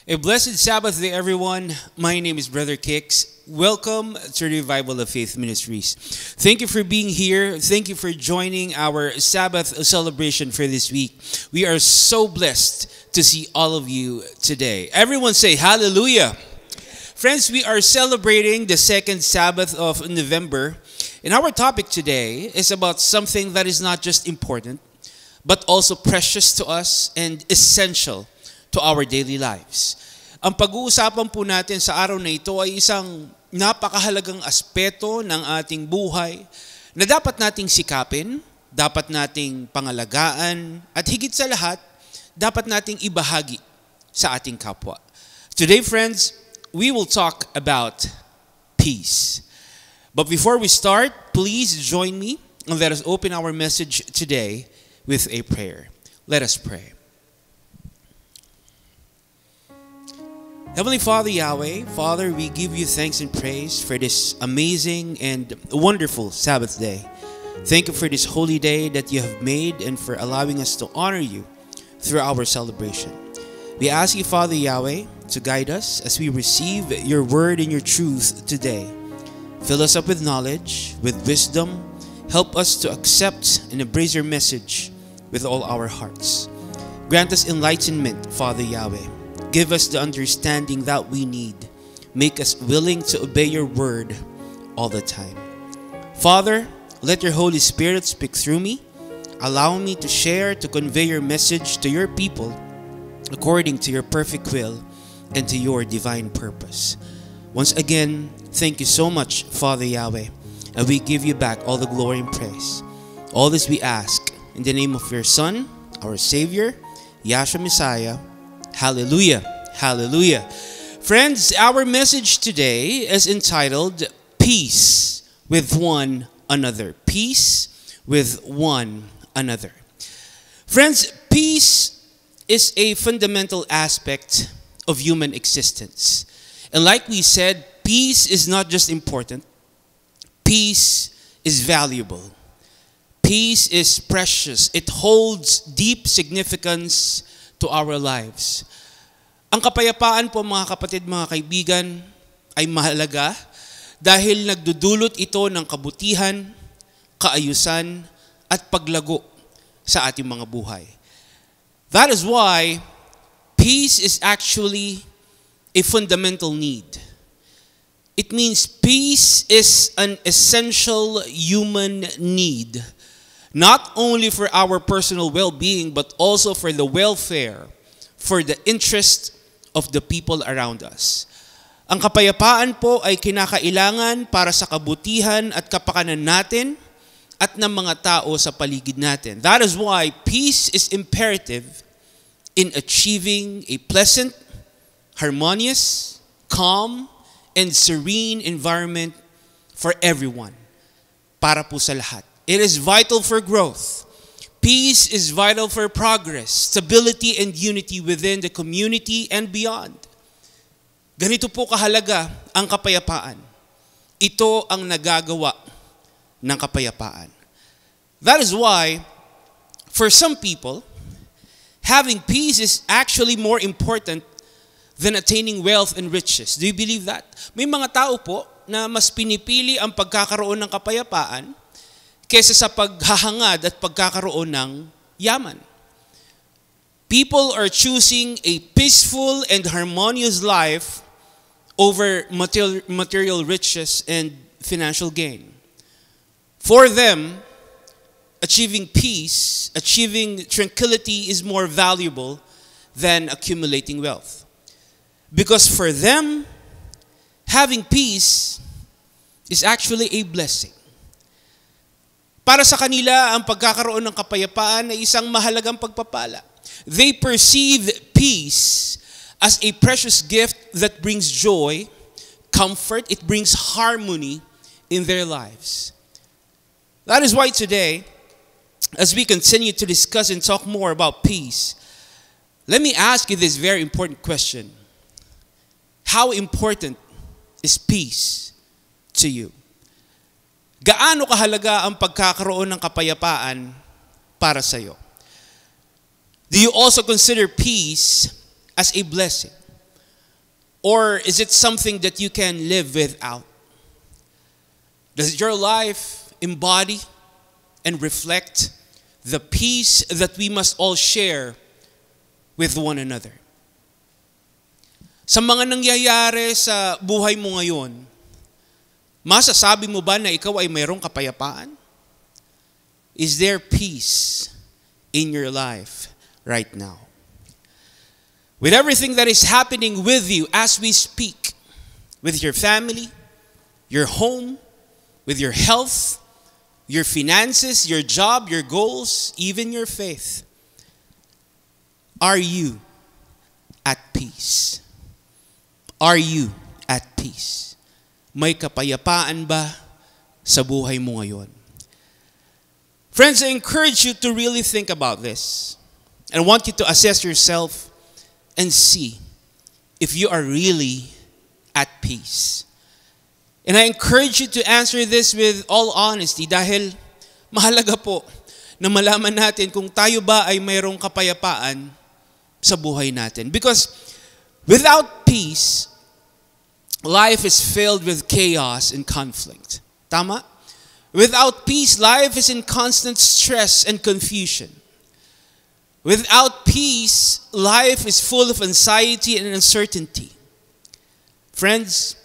A blessed Sabbath day, everyone. My name is Brother Kix. Welcome to Revival of Faith Ministries. Thank you for being here. Thank you for joining our Sabbath celebration for this week. We are so blessed to see all of you today. Everyone say hallelujah. Friends, we are celebrating the second Sabbath of November. And our topic today is about something that is not just important, but also precious to us and essential to our daily lives. Ang pag-uusapan po natin sa araw na ito ay isang napakahalagang aspeto ng ating buhay na dapat nating sikapin, dapat nating pangalagaan, at higit sa lahat, dapat nating ibahagi sa ating kapwa. Today, friends, we will talk about peace. But before we start, please join me and let us open our message today with a prayer. Let us pray. Heavenly Father, Yahweh, Father, we give you thanks and praise for this amazing and wonderful Sabbath day. Thank you for this holy day that you have made and for allowing us to honor you through our celebration. We ask you, Father Yahweh, to guide us as we receive your word and your truth today. Fill us up with knowledge, with wisdom. Help us to accept and embrace your message with all our hearts. Grant us enlightenment, Father Yahweh. Give us the understanding that we need. Make us willing to obey your word all the time. Father, let your Holy Spirit speak through me. Allow me to share, to convey your message to your people according to your perfect will and to your divine purpose. Once again, thank you so much, Father Yahweh, and we give you back all the glory and praise. All this we ask in the name of your Son, our Savior, Yahshua Messiah. Hallelujah. Hallelujah. Friends, our message today is entitled Peace with One Another. Peace with one another. Friends, peace is a fundamental aspect of human existence. And like we said, peace is not just important. Peace is valuable. Peace is precious. It holds deep significance to our lives. Ang kapayapaan po, mga kapatid, mga kaibigan, ay mahalaga dahil nagdudulot ito ng kabutihan, kaayusan, at paglago sa ating mga buhay. That is why peace is actually a fundamental need. It means peace is an essential human need, not only for our personal well-being, but also for the welfare, for the interest of the people around us. Ang kapayapaan po ay kinakailangan para sa kabutihan at kapakanan natin at ng mga tao sa paligid natin. That is why peace is imperative in achieving a pleasant, harmonious, calm, and serene environment for everyone. Para po sa lahat. It is vital for growth. Peace is vital for progress, stability, and unity within the community and beyond. Ganito po kahalaga ang kapayapaan. Ito ang nagagawa ng kapayapaan. That is why, for some people, having peace is actually more important than attaining wealth and riches. Do you believe that? May mga tao po na mas pinipili ang pagkakaroon ng kapayapaan kaysa sa paghahangad at pagkakaroon ng yaman. People are choosing a peaceful and harmonious life over material riches and financial gain. For them, achieving peace, achieving tranquility is more valuable than accumulating wealth. Because for them, having peace is actually a blessing. Para sa kanila, ang pagkakaroon ng kapayapaan ay isang mahalagang pagpapala. They perceive peace as a precious gift that brings joy, comfort, it brings harmony in their lives. That is why today, as we continue to discuss and talk more about peace, let me ask you this very important question. How important is peace to you? Gaano kahalaga ang pagkakaroon ng kapayapaan para sa iyo? Do you also consider peace as a blessing? Or is it something that you can live without? Does your life embody and reflect the peace that we must all share with one another? Sa mga nangyayari sa buhay mo ngayon, masasabi mo ba na ikaw ay mayroong kapayapaan? Is there peace in your life right now? With everything that is happening with you as we speak, with your family, your home, with your health, your finances, your job, your goals, even your faith, are you at peace? Are you at peace? May kapayapaan ba sa buhay mo ngayon? Friends, I encourage you to really think about this. And I want you to assess yourself and see if you are really at peace. And I encourage you to answer this with all honesty dahil mahalaga po na malaman natin kung tayo ba ay mayroong kapayapaan sa buhay natin. Because without peace, life is filled with chaos and conflict. Tama? Without peace, life is in constant stress and confusion. Without peace, life is full of anxiety and uncertainty. Friends,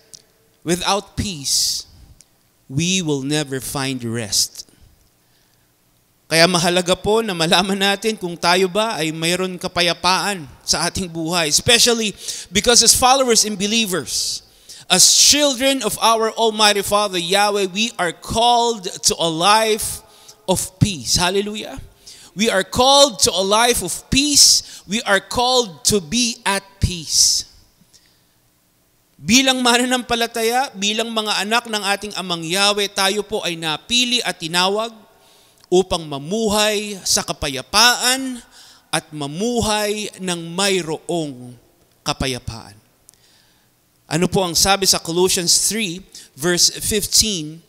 without peace, we will never find rest. Kaya mahalaga po na malaman natin kung tayo ba ay mayroon kapayapaan sa ating buhay. Especially because as followers and believers, as children of our Almighty Father, Yahweh, we are called to a life of peace. Hallelujah. We are called to a life of peace. We are called to be at peace. Bilang mananampalataya, bilang mga anak ng ating Amang Yahweh, tayo po ay napili at tinawag upang mamuhay sa kapayapaan at mamuhay ng mayroong kapayapaan. Ano po ang sabi sa Colossians 3 verse 15?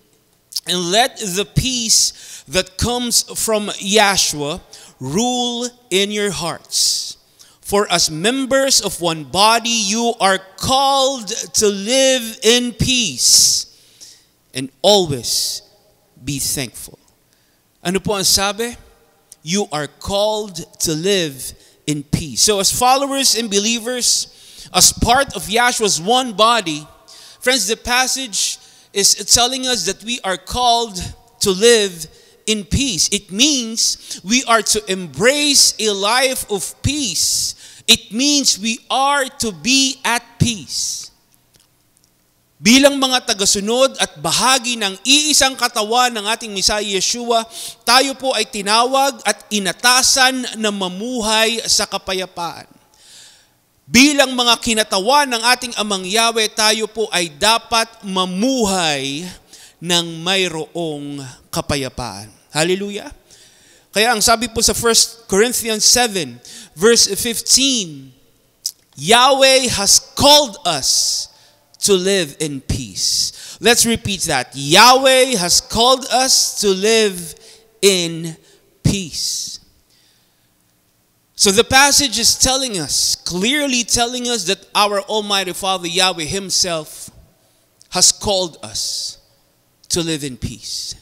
And let the peace that comes from Yahshua rule in your hearts. For as members of one body, you are called to live in peace and always be thankful. Ano po ang sabi? You are called to live in peace. So as followers and believers, as part of Yahshua's one body, friends, the passage is telling us that we are called to live in peace. It means we are to embrace a life of peace. It means we are to be at peace. Bilang mga tagasunod at bahagi ng iisang katawan ng ating Messiah Yeshua, tayo po ay tinawag at inatasan na mamuhay sa kapayapaan. Bilang mga kinatawan ng ating Amang Yahweh, tayo po ay dapat mamuhay ng mayroong kapayapaan. Hallelujah! Kaya ang sabi po sa 1 Corinthians 7, verse 15, Yahweh has called us to live in peace. Let's repeat that. Yahweh has called us to live in peace. So the passage is telling us, clearly telling us that our Almighty Father Yahweh Himself has called us to live in peace.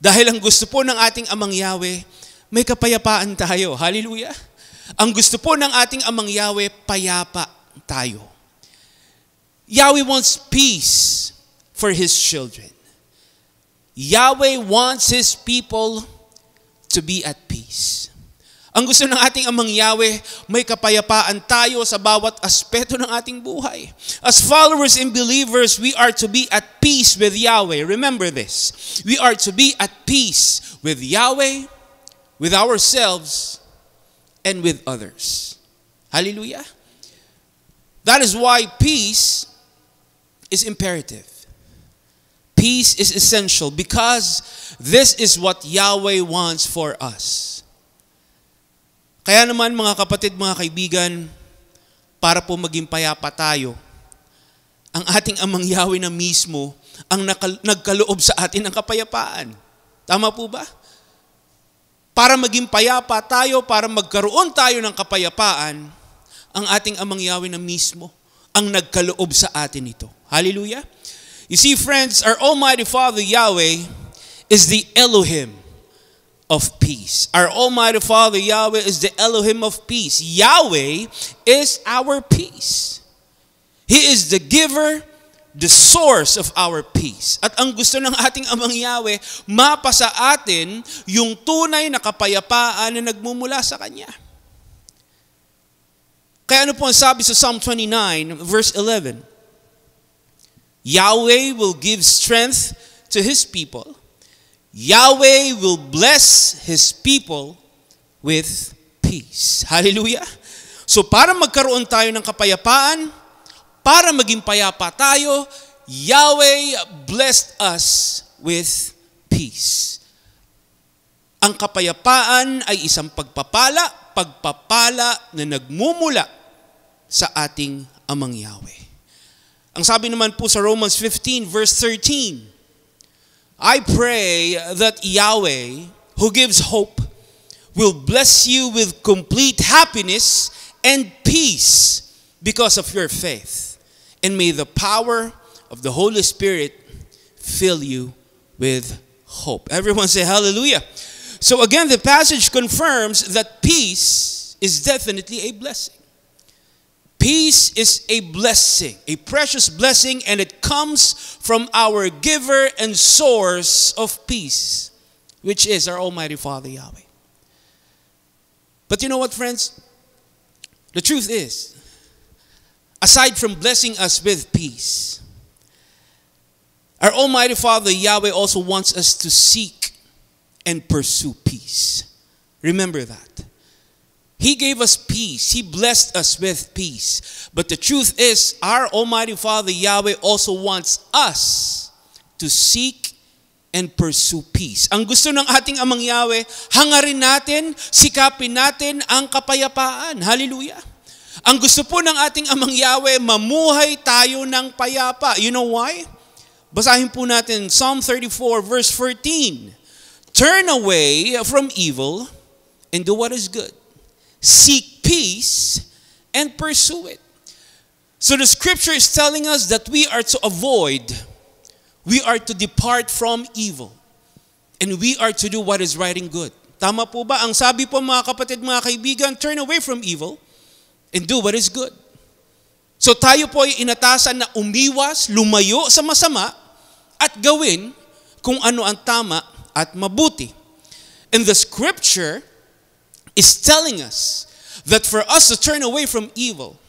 Dahil ang gusto po ng ating Amang Yahweh, may kapayapaan tayo. Hallelujah! Ang gusto po ng ating Amang Yahweh, payapa tayo. Yahweh wants peace for His children. Yahweh wants His people to be at peace. Ang gusto ng ating Amang Yahweh, may kapayapaan tayo sa bawat aspeto ng ating buhay. As followers and believers, we are to be at peace with Yahweh. Remember this. We are to be at peace with Yahweh, with ourselves, and with others. Hallelujah. That is why peace is imperative. Peace is essential because this is what Yahweh wants for us. Kaya naman mga kapatid, mga kaibigan, para po maging payapa tayo, ang ating Amang Yahweh na mismo ang nagkaloob sa atin ng kapayapaan. Tama po ba? Para maging payapa tayo, para magkaroon tayo ng kapayapaan, ang ating Amang Yahweh na mismo ang nagkaloob sa atin ito. Hallelujah. You see, friends, our Almighty Father Yahweh is the Elohim of peace. Our Almighty Father Yahweh is the Elohim of peace. Yahweh is our peace. He is the giver, the source of our peace. At ang gusto ng ating Amang Yahweh, mapa sa atin yung tunay na kapayapaan na nagmumula sa Kanya. Kaya ano po ang sabi sa Psalm 29, verse 11? Yahweh will give strength to His people. Yahweh will bless His people with peace. Hallelujah. So para magkaroon tayo ng kapayapaan, para maging payapa tayo, Yahweh blessed us with peace. Ang kapayapaan ay isang pagpapala na nagmumula sa ating Amang Yahweh. Ang sabi naman po sa Romans 15 verse 13, I pray that Yahweh, who gives hope, will bless you with complete happiness and peace because of your faith. And may the power of the Holy Spirit fill you with hope. Everyone say hallelujah. So again, the passage confirms that peace is definitely a blessing. Peace is a blessing, a precious blessing, and it comes from our giver and source of peace, which is our Almighty Father Yahweh. But you know what, friends? The truth is, aside from blessing us with peace, our Almighty Father Yahweh also wants us to seek and pursue peace. Remember that. He gave us peace. He blessed us with peace. But the truth is, our Almighty Father Yahweh also wants us to seek and pursue peace. Ang gusto ng ating Amang Yahweh, hangarin natin, sikapin natin ang kapayapaan. Hallelujah. Ang gusto po ng ating Amang Yahweh, mamuhay tayo ng payapa. You know why? Basahin po natin Psalm 34 verse 14. Turn away from evil and do what is good. Seek peace and pursue it. So the scripture is telling us that we are to avoid, we are to depart from evil, and we are to do what is right and good. Tama po ba? Ang sabi po mga kapatid, mga kaibigan, turn away from evil and do what is good. So tayo po ay inatasan na umiwas, lumayo sa masama at gawin kung ano ang tama at mabuti. And the scripture is telling us that for us to turn away from evil,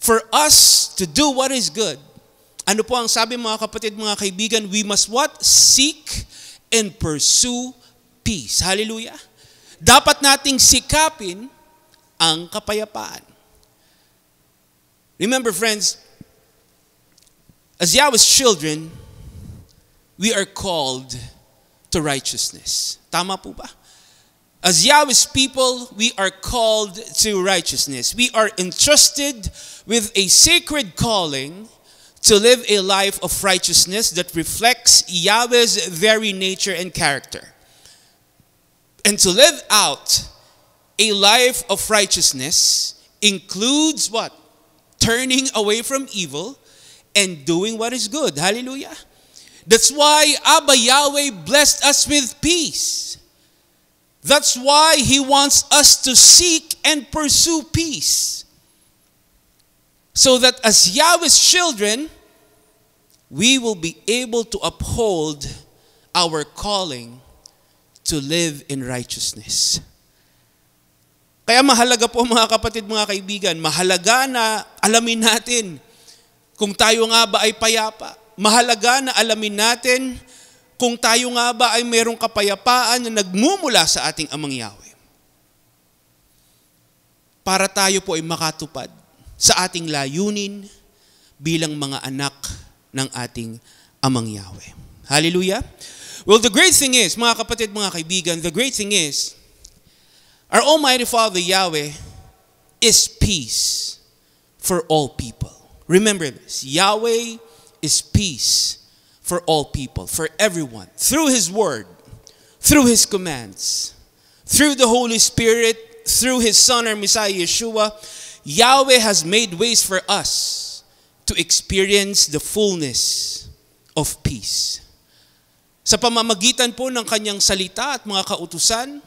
for us to do what is good, ano po ang sabi mga kapatid, mga kaibigan, we must what? Seek and pursue peace. Hallelujah. Dapat nating sikapin ang kapayapaan. Remember, friends, as Yahweh's children, we are called to righteousness. Tama po ba? As Yahweh's people, we are called to righteousness. We are entrusted with a sacred calling to live a life of righteousness that reflects Yahweh's very nature and character. And to live out a life of righteousness includes what? Turning away from evil and doing what is good. Hallelujah. That's why Abba Yahweh blessed us with peace. That's why He wants us to seek and pursue peace. So that as Yahweh's children, we will be able to uphold our calling to live in righteousness. Kaya mahalaga po mga kapatid, mga kaibigan, mahalaga na alamin natin kung tayo nga ba ay payapa. Mahalaga na alamin natin kung tayo nga ba ay mayroong kapayapaan na nagmumula sa ating Amang Yahweh. Para tayo po ay makatupad sa ating layunin bilang mga anak ng ating Amang Yahweh. Hallelujah. Well, the great thing is, mga kapatid, mga kaibigan, the great thing is, our Almighty Father Yahweh is peace for all people. Remember this, Yahweh is peace for all people, for everyone, through His word, through His commands, through the Holy Spirit, through His Son, our Messiah, Yeshua. Yahweh has made ways for us to experience the fullness of peace. Sa pamamagitan po ng kanyang salita at mga kautusan,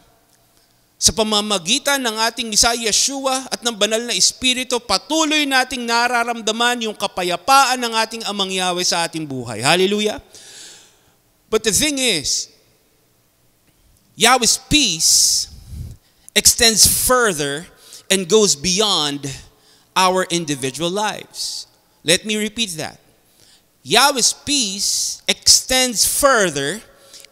sa pamamagitan ng ating Messiah Yeshua at ng banal na Espiritu, patuloy nating nararamdaman yung kapayapaan ng ating Amang Yahweh sa ating buhay. Hallelujah! But the thing is, Yahweh's peace extends further and goes beyond our individual lives. Let me repeat that. Yahweh's peace extends further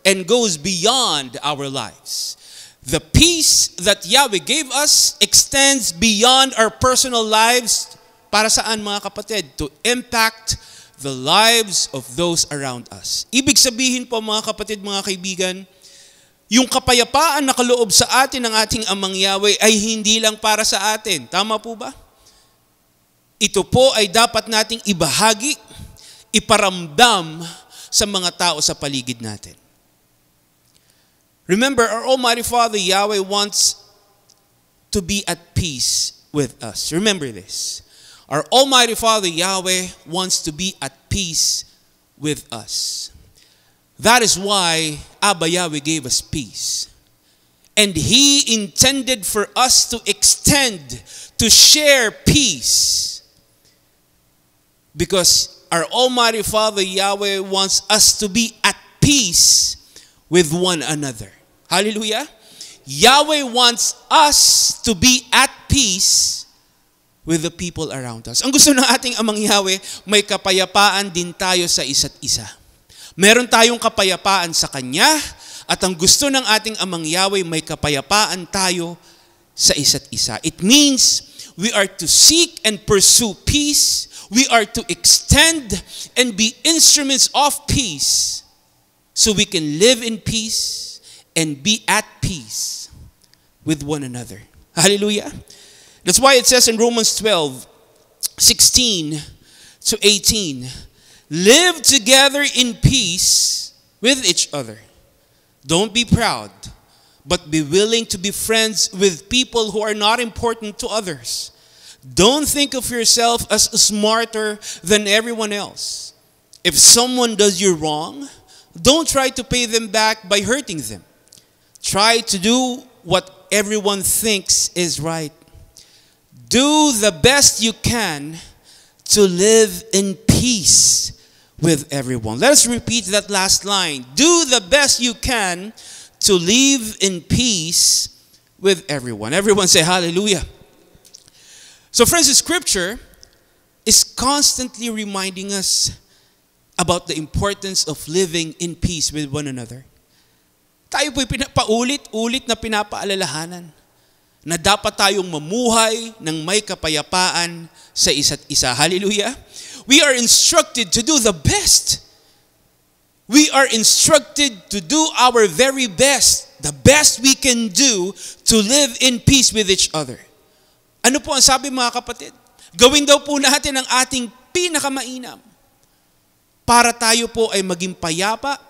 and goes beyond our lives. The peace that Yahweh gave us extends beyond our personal lives. Para saan, mga kapatid? To impact the lives of those around us. Ibig sabihin po, mga kapatid, mga kaibigan, yung kapayapaan na kaloob sa atin ng ating Amang Yahweh ay hindi lang para sa atin. Tama po ba? Ito po ay dapat nating ibahagi, iparamdam sa mga tao sa paligid natin. Remember, our Almighty Father Yahweh wants to be at peace with us. Remember this. Our Almighty Father Yahweh wants to be at peace with us. That is why Abba Yahweh gave us peace. And He intended for us to extend, to share peace. Because our Almighty Father Yahweh wants us to be at peace with one another. Hallelujah! Yahweh wants us to be at peace with the people around us. Ang gusto ng ating Amang Yahweh, may kapayapaan din tayo sa isa't isa. Meron tayong kapayapaan sa Kanya, at ang gusto ng ating Amang Yahweh, may kapayapaan tayo sa isa't isa. It means we are to seek and pursue peace. We are to extend and be instruments of peace so we can live in peace and be at peace with one another. Hallelujah. That's why it says in Romans 12:16 to 18, live together in peace with each other. Don't be proud, but be willing to be friends with people who are not important to others. Don't think of yourself as smarter than everyone else. If someone does you wrong, don't try to pay them back by hurting them. Try to do what everyone thinks is right. Do the best you can to live in peace with everyone. Let us repeat that last line. Do the best you can to live in peace with everyone. Everyone say hallelujah. So friends, the scripture is constantly reminding us about the importance of living in peace with one another. Tayo po'y paulit-ulit na pinapaalalahanan na dapat tayong mamuhay ng may kapayapaan sa isa't isa. Hallelujah. We are instructed to do the best. We are instructed to do our very best, the best we can do to live in peace with each other. Ano po ang sabi, mga kapatid? Gawin daw po natin ang ating pinakamainam para tayo po ay maging payapa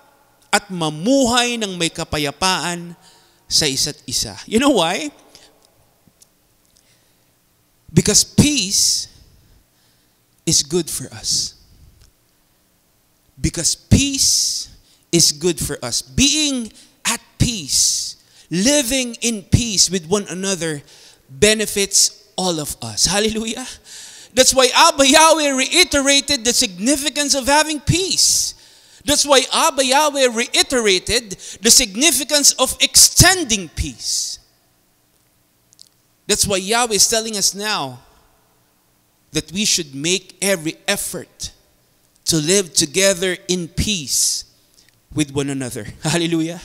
at mamuhay ng may kapayapaan sa isa't isa. You know why? Because peace is good for us. Because peace is good for us. Being at peace, living in peace with one another benefits all of us. Hallelujah. That's why Abba Yahweh reiterated the significance of having peace. That's why Abba Yahweh reiterated the significance of extending peace. That's why Yahweh is telling us now that we should make every effort to live together in peace with one another. Hallelujah.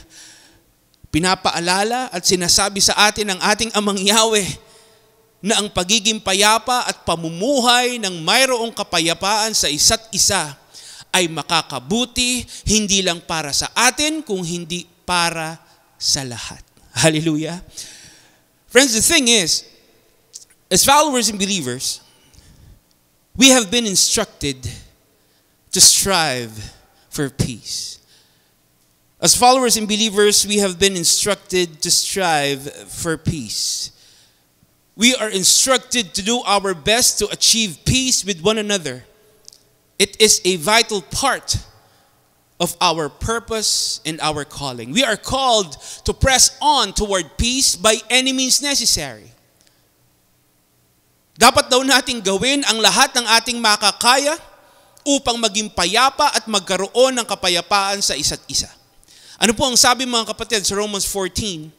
Pinapaalala at sinasabi sa atin ng ating Amang Yahweh na ang pagiging payapa at pamumuhay ng mayroong kapayapaan sa isa't isa ay makakabuti hindi lang para sa atin, kung hindi para sa lahat. Hallelujah. Friends, the thing is, as followers and believers, we have been instructed to strive for peace. As followers and believers, we have been instructed to strive for peace. we are instructed to do our best to achieve peace with one another. It is a vital part of our purpose and our calling. We are called to press on toward peace by any means necessary. Dapat daw nating gawin ang lahat ng ating makakaya upang maging payapa at magkaroon ng kapayapaan sa isa't isa. Ano po ang sabi mga kapatid sa Romans 14,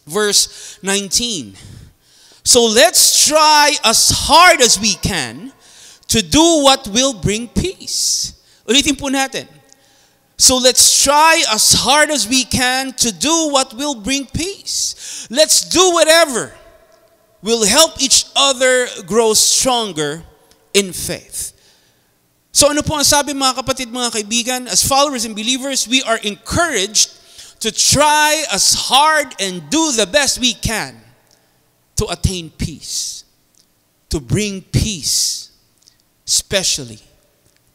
verse 19? So let's try as hard as we can to do what will bring peace. Ulitin po natin. So let's try as hard as we can to do what will bring peace. Let's do whatever will help each other grow stronger in faith. So ano po ang sabi mga kapatid, mga kaibigan? As followers and believers, we are encouraged to try as hard and do the best we can to attain peace, to bring peace, especially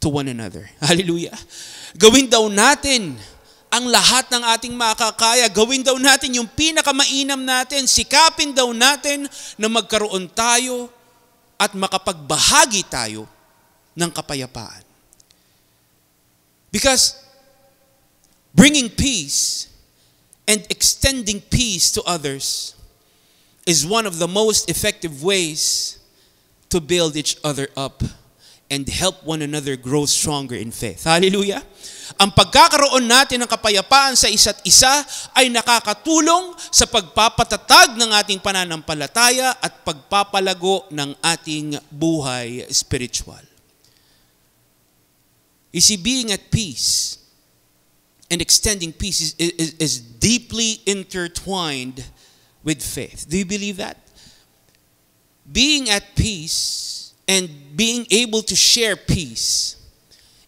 to one another. Hallelujah. Gawin daw natin ang lahat ng ating makakaya. Gawin daw natin yung pinakamainam natin. Sikapin daw natin na magkaroon tayo at makapagbahagi tayo ng kapayapaan. Because bringing peace and extending peace to others is one of the most effective ways to build each other up and help one another grow stronger in faith. Hallelujah! Ang pagkakaroon natin ng kapayapaan sa isa't isa ay nakakatulong sa pagpapatatag ng ating pananampalataya at pagpapalago ng ating buhay spiritual. You see, being at peace and extending peace is deeply intertwined with faith. Do you believe that? Being at peace and being able to share peace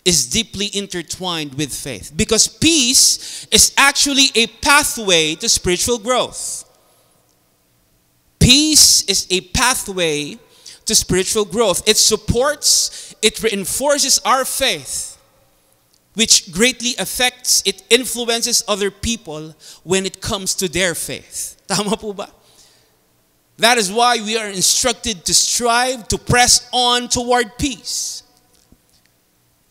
is deeply intertwined with faith. Because peace is actually a pathway to spiritual growth. Peace is a pathway to spiritual growth. It supports, it reinforces our faith, which greatly affects, it influences other people when it comes to their faith. Tama po ba? That is why we are instructed to strive to press on toward peace.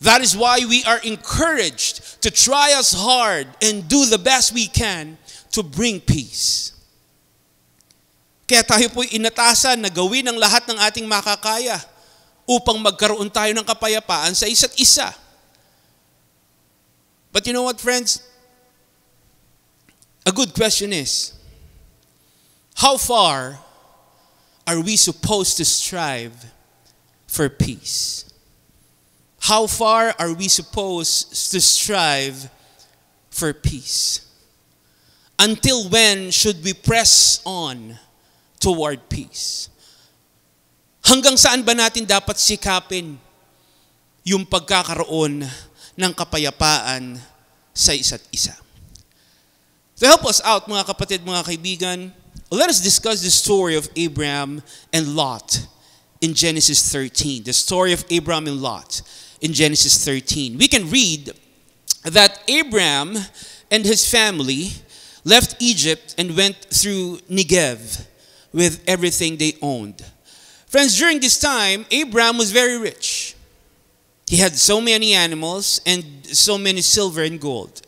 That is why we are encouraged to try as hard and do the best we can to bring peace. Kaya tayo po'y inatasan na gawin ang lahat ng ating makakaya upang magkaroon tayo ng kapayapaan sa isa't isa. But you know what, friends? A good question is, how far are we supposed to strive for peace? How far are we supposed to strive for peace? Until when should we press on toward peace? Hanggang saan ba natin dapat sikapin yung pagkakaroon ng kapayapaan sa isa't isa? To help us out, mga kapatid, mga kaibigan, let us discuss the story of Abraham and Lot in Genesis 13. The story of Abraham and Lot in Genesis 13. We can read that Abraham and his family left Egypt and went through Negev with everything they owned. Friends, during this time, Abraham was very rich. He had so many animals and so many silver and gold.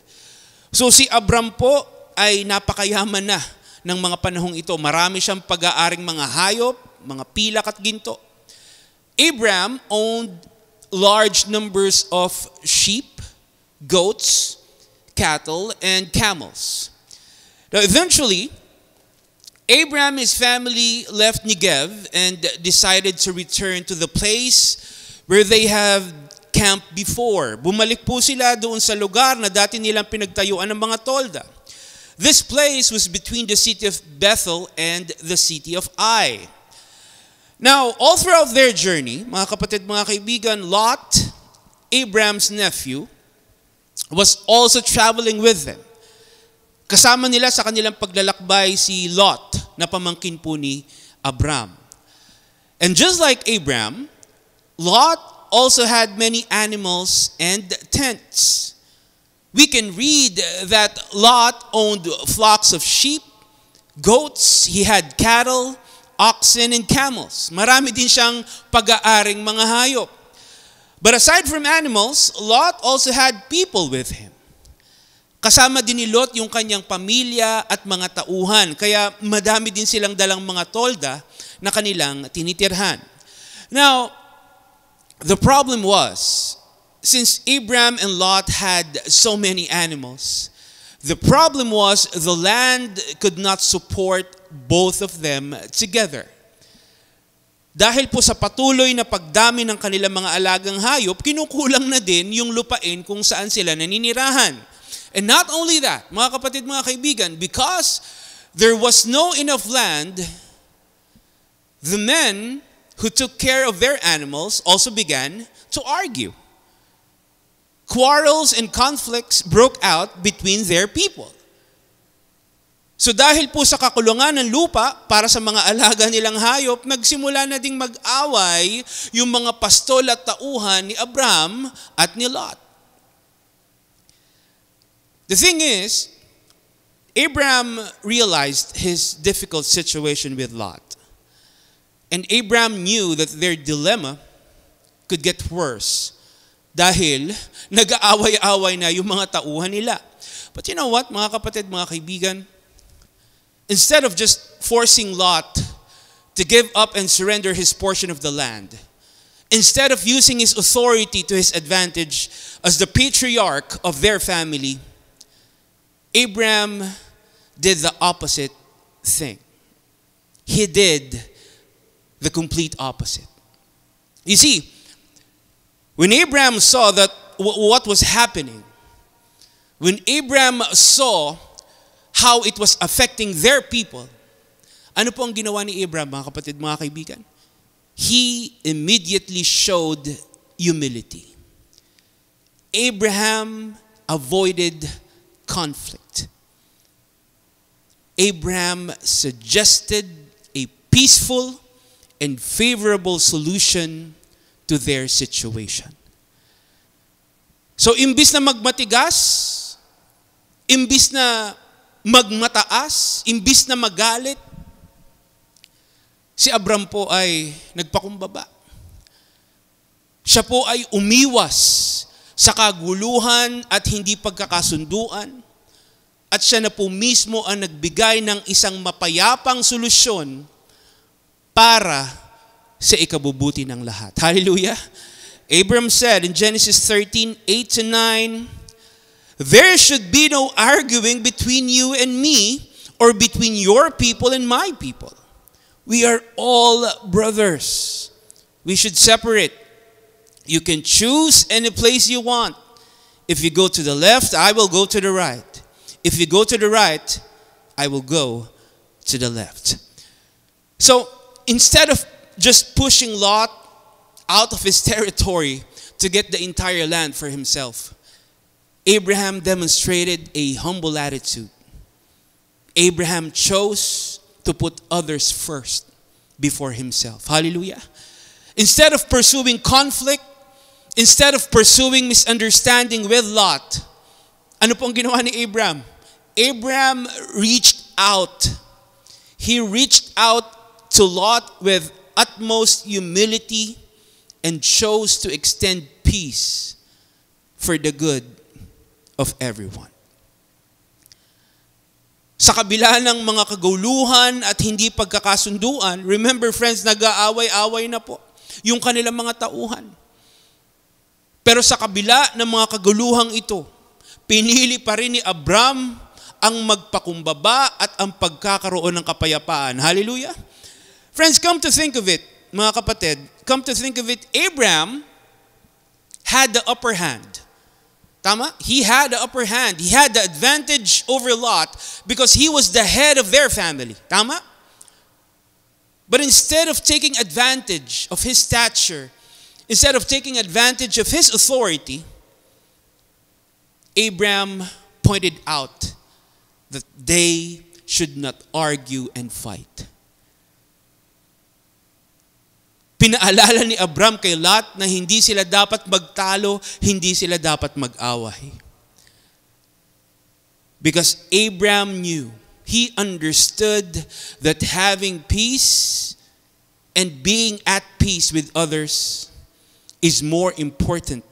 So si Abram po ay napakayaman na ng mga panahong ito. Marami siyang pag-aaring mga hayop, mga pilak at ginto. Abraham owned large numbers of sheep, goats, cattle, and camels. Now eventually, Abraham and his family left Negev and decided to return to the place where they have camped before. Bumalik po sila doon sa lugar na dati nilang pinagtayuan ng mga tolda. This place was between the city of Bethel and the city of Ai. Now, all throughout their journey, mga kapatid, mga kaibigan, Lot, Abraham's nephew, was also traveling with them. Kasama nila sa kanilang paglalakbay si Lot, na pamangkin po ni Abram. And just like Abraham, Lot also had many animals and tents. We can read that Lot owned flocks of sheep, goats, he had cattle, oxen, and camels. Marami din siyang pag-aaring mga hayop. But aside from animals, Lot also had people with him. Kasama din ni Lot yung kanyang pamilya at mga tauhan. Kaya madami din silang dalang mga tolda na kanilang tinitirhan. Now, the problem was, since Abram and Lot had so many animals, the problem was the land could not support both of them together. Dahil po sa patuloy na pagdami ng kanilang mga alagang hayop, kinukulang na din yung lupain kung saan sila naninirahan. And not only that, mga kapatid, mga kaibigan, because there was no enough land, the men who took care of their animals also began to argue. Quarrels and conflicts broke out between their people. So dahil po sa kakulungan ng lupa para sa mga alaga nilang hayop, nagsimula na ding mag-away yung mga pastol at tauhan ni Abram at ni Lot. The thing is, Abram realized his difficult situation with Lot. And Abram knew that their dilemma could get worse dahil nag-aaway-away na yung mga tauhan nila. But you know what, mga kapatid, mga kaibigan? Instead of just forcing Lot to give up and surrender his portion of the land, instead of using his authority to his advantage as the patriarch of their family, Abram did the opposite thing. He did the complete opposite. You see, when Abram saw that what was happening, when Abram saw how it was affecting their people, ano po ang ginawa ni Abram, mga kapatid, mga kaibigan? He immediately showed humility. Abraham avoided conflict. Abraham suggested a peaceful and favorable solution to their situation. So, imbis na magmatigas, imbis na magmataas, imbis na magalit, si Abram po ay nagpakumbaba. Siya po ay umiwas sa kaguluhan at hindi pagkakasunduan. At siya na po mismo ang nagbigay ng isang mapayapang solusyon para sa ikabubuti ng lahat. Hallelujah! Abram said in Genesis 13:8-9, "There should be no arguing between you and me, or between your people and my people. We are all brothers. We should separate. You can choose any place you want. If you go to the left, I will go to the right. If you go to the right, I will go to the left." So, instead of just pushing Lot out of his territory to get the entire land for himself, Abraham demonstrated a humble attitude. Abraham chose to put others first before himself. Hallelujah. Instead of pursuing conflict, instead of pursuing misunderstanding with Lot, ano pong ginawa ni Abraham? Abraham reached out. He reached out to Lot with utmost humility and chose to extend peace for the good of everyone. Sa kabila ng mga kaguluhan at hindi pagkakasunduan, remember friends, nag-aaway-away na po yung kanilang mga tauhan. Pero sa kabila ng mga kaguluhang ito, pinili pa rin ni Abram ang magpakumbaba at ang pagkakaroon ng kapayapaan. Hallelujah! Friends, come to think of it, mga kapatid, come to think of it, Abraham had the upper hand. Tama? He had the upper hand. He had the advantage over Lot because he was the head of their family. Tama? But instead of taking advantage of his stature, instead of taking advantage of his authority, Abraham pointed out that they should not argue and fight. Pinaalala ni Abram kay Lot na hindi sila dapat magtalo, hindi sila dapat mag-away. Because Abraham knew he understood that having peace and being at peace with others is more important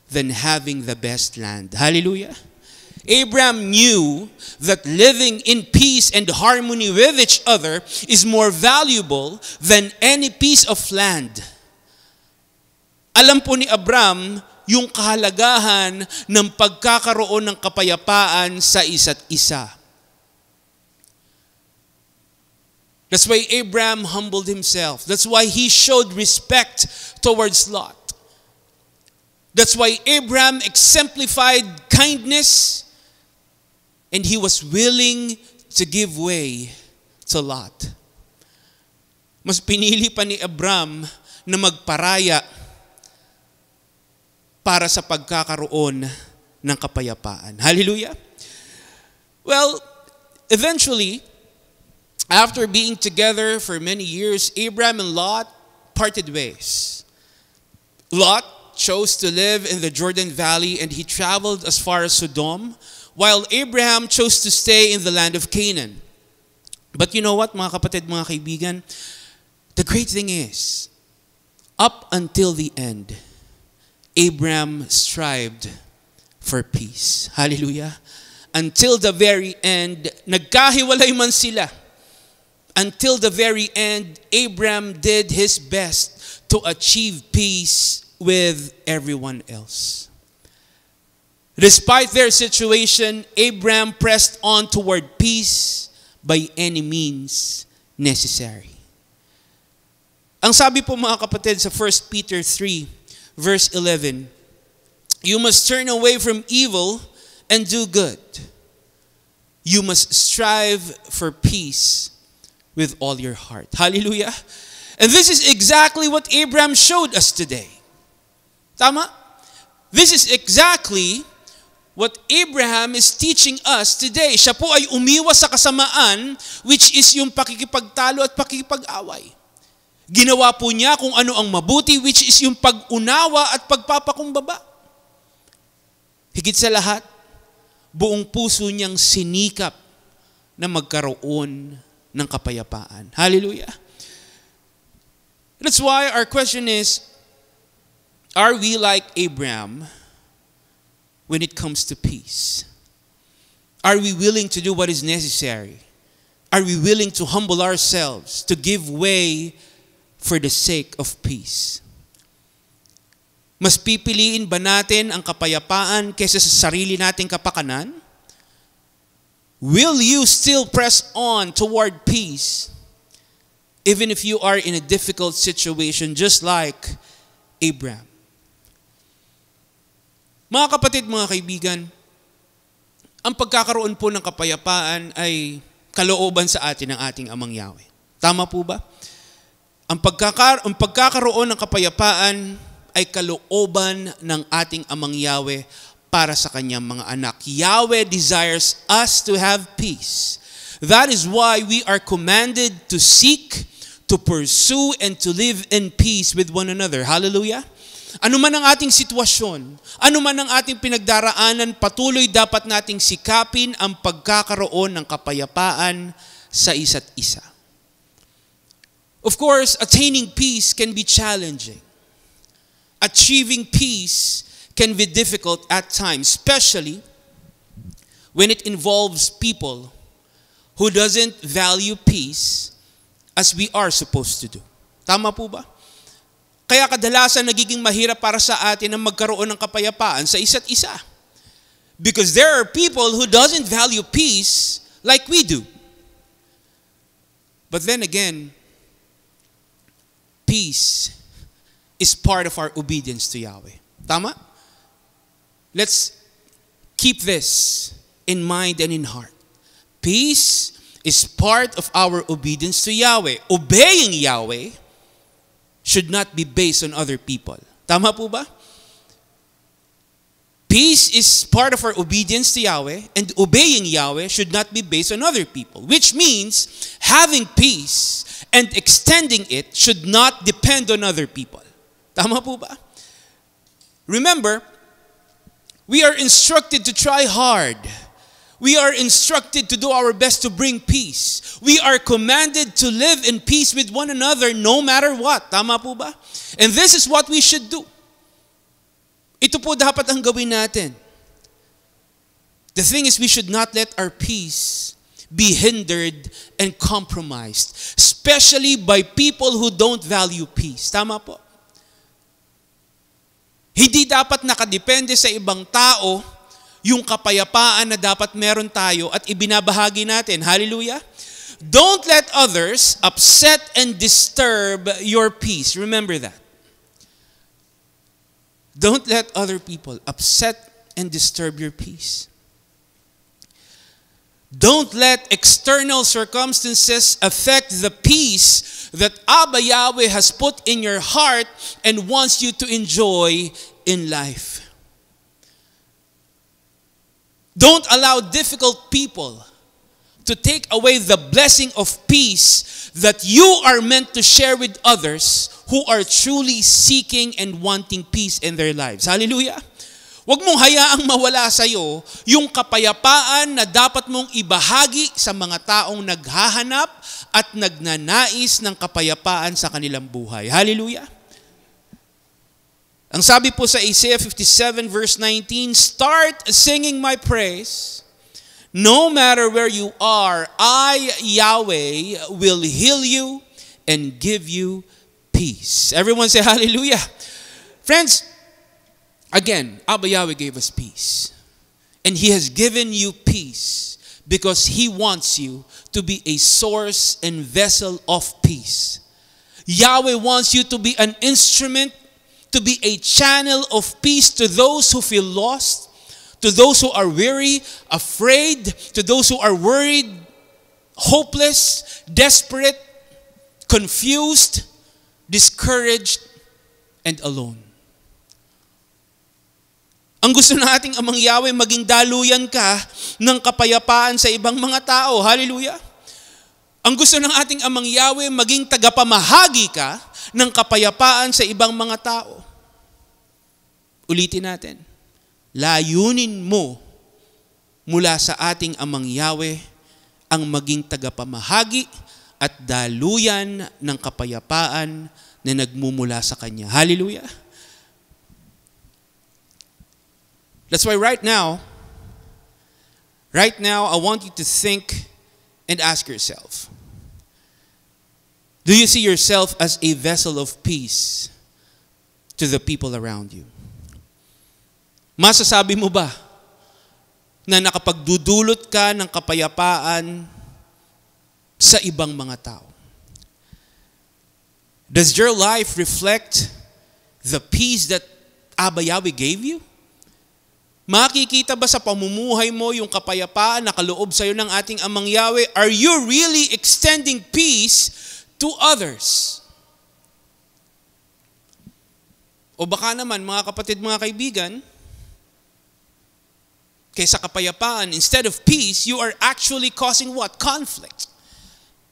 than having the best land. Hallelujah. Abraham knew that living in peace and harmony with each other is more valuable than any piece of land. Alam po ni Abraham yung kahalagahan ng pagkakaroon ng kapayapaan sa isa't isa. That's why Abraham humbled himself. That's why he showed respect towards Lot. That's why Abraham exemplified kindness and he was willing to give way to Lot. Mas pinili pa ni Abraham na magparaya para sa pagkakaroon ng kapayapaan. Hallelujah. Well, eventually, after being together for many years, Abraham and Lot parted ways. Lot chose to live in the Jordan Valley and he traveled as far as Sodom, while Abraham chose to stay in the land of Canaan. But you know what, mga kapatid, mga kaibigan? The great thing is, up until the end, Abraham strived for peace. Hallelujah. Until the very end, nagkahiwalay man sila. Until the very end, Abraham did his best to achieve peace with everyone else. Despite their situation, Abraham pressed on toward peace by any means necessary. Ang sabi po mga kapatid sa 1 Peter 3, verse 11, you must turn away from evil and do good. You must strive for peace with all your heart. Hallelujah. And this is exactly what Abraham showed us today. Tama? This is exactly what Abraham is teaching us today. Siya po ay umiwas sa kasamaan, which is yung pakikipagtalo at pakikipag-away. Ginawa po niya kung ano ang mabuti, which is yung pag-unawa at pagpapakumbaba. Higit sa lahat, buong puso niyang sinikap na magkaroon ng kapayapaan. Hallelujah. That's why our question is, are we like Abraham when it comes to peace? Are we willing to do what is necessary? Are we willing to humble ourselves, to give way for the sake of peace? Mas pipiliin ba natin ang kapayapaan kaysa sa sarili nating kapakanan? Will you still press on toward peace even if you are in a difficult situation just like Abraham? Mga kapatid, mga kaibigan, ang pagkakaroon po ng kapayapaan ay kalooban sa atin ng ating Amang Yahweh. Tama po ba? Ang pagkakaroon ng kapayapaan ay kalooban ng ating Amang Yahweh para sa kanyang mga anak. Yahweh desires us to have peace. That is why we are commanded to seek, to pursue, and to live in peace with one another. Hallelujah! Ano man ang ating sitwasyon, ano man ang ating pinagdaraanan, patuloy dapat nating sikapin ang pagkakaroon ng kapayapaan sa isa't isa. Of course, attaining peace can be challenging. Achieving peace can be difficult at times, especially when it involves people who doesn't value peace as we are supposed to do. Tama po ba? Kaya kadalasan nagiging mahirap para sa atin ang magkaroon ng kapayapaan sa isa't isa. Because there are people who doesn't value peace like we do. But then again, peace is part of our obedience to Yahweh. Tama? Let's keep this in mind and in heart. Peace is part of our obedience to Yahweh. Obeying Yahweh should not be based on other people. Tama po ba? Peace is part of our obedience to Yahweh, and obeying Yahweh should not be based on other people, which means having peace and extending it should not depend on other people. Tama po ba? Remember, we are instructed to try hard. We are instructed to do our best to bring peace. We are commanded to live in peace with one another no matter what. Tama po ba? And this is what we should do. Ito po dapat ang gawin natin. The thing is, we should not let our peace be hindered and compromised, especially by people who don't value peace. Tama po? Hindi dapat nakadepende sa ibang tao yung kapayapaan na dapat meron tayo at ibinabahagi natin. Hallelujah! Don't let others upset and disturb your peace. Remember that. Don't let other people upset and disturb your peace. Don't let external circumstances affect the peace that Abba Yahweh has put in your heart and wants you to enjoy in life. Don't allow difficult people to take away the blessing of peace that you are meant to share with others who are truly seeking and wanting peace in their lives. Hallelujah! Huwag mong hayaang mawala sa iyo yung kapayapaan na dapat mong ibahagi sa mga taong naghahanap at nagnanais ng kapayapaan sa kanilang buhay. Hallelujah! Ang sabi po sa Isaiah 57 verse 19, start singing my praise. No matter where you are, I, Yahweh, will heal you and give you peace. Everyone say hallelujah. Friends, again, Abba Yahweh gave us peace. And He has given you peace because He wants you to be a source and vessel of peace. Yahweh wants you to be an instrument, to be a channel of peace to those who feel lost, to those who are weary, afraid, to those who are worried, hopeless, desperate, confused, discouraged, and alone. Ang gusto nating Amang Yahweh, maging daluyan ka ng kapayapaan sa ibang mga tao. Hallelujah! Ang gusto ng ating Amang Yahweh, maging tagapamahagi ka ng kapayapaan sa ibang mga tao. Ulitin natin. Layunin mo mula sa ating Amang Yahweh ang maging tagapamahagi at daluyan ng kapayapaan na nagmumula sa Kanya. Hallelujah! That's why right now, I want you to think and ask yourself, do you see yourself as a vessel of peace to the people around you? Masasabi mo ba na nakapagdudulot ka ng kapayapaan sa ibang mga tao? Does your life reflect the peace that Abba Yahweh gave you? Makikita ba sa pamumuhay mo yung kapayapaan na kaloob sa iyo ng ating Amang Yahweh? Are you really extending peace to others? O baka naman, mga kapatid, mga kaibigan, kaysa kapayapaan, instead of peace, you are actually causing what? Conflict.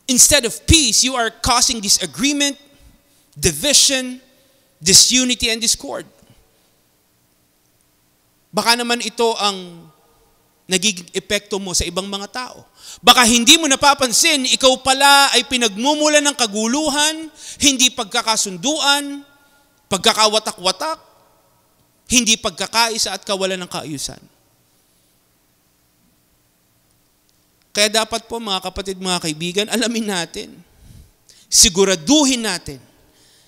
Instead of peace, you are causing disagreement, division, disunity, and discord. Baka naman ito ang nagiging epekto mo sa ibang mga tao. Baka hindi mo napapansin, ikaw pala ay pinagmumulan ng kaguluhan, hindi pagkakasunduan, pagkakawatak-watak, hindi pagkakaisa at kawalan ng kaayusan. Kaya dapat po mga kapatid, mga kaibigan, alamin natin, siguraduhin natin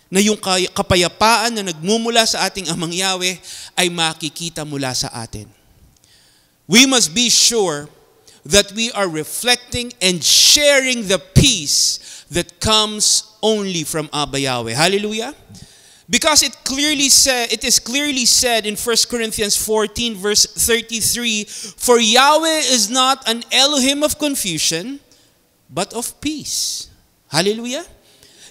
na yung kapayapaan na nagmumula sa ating Amang Yahweh ay makikita mula sa atin. We must be sure that we are reflecting and sharing the peace that comes only from Abba Yahweh. Hallelujah! Because it is clearly said in 1 Corinthians 14 verse 33, for Yahweh is not an Elohim of confusion, but of peace. Hallelujah!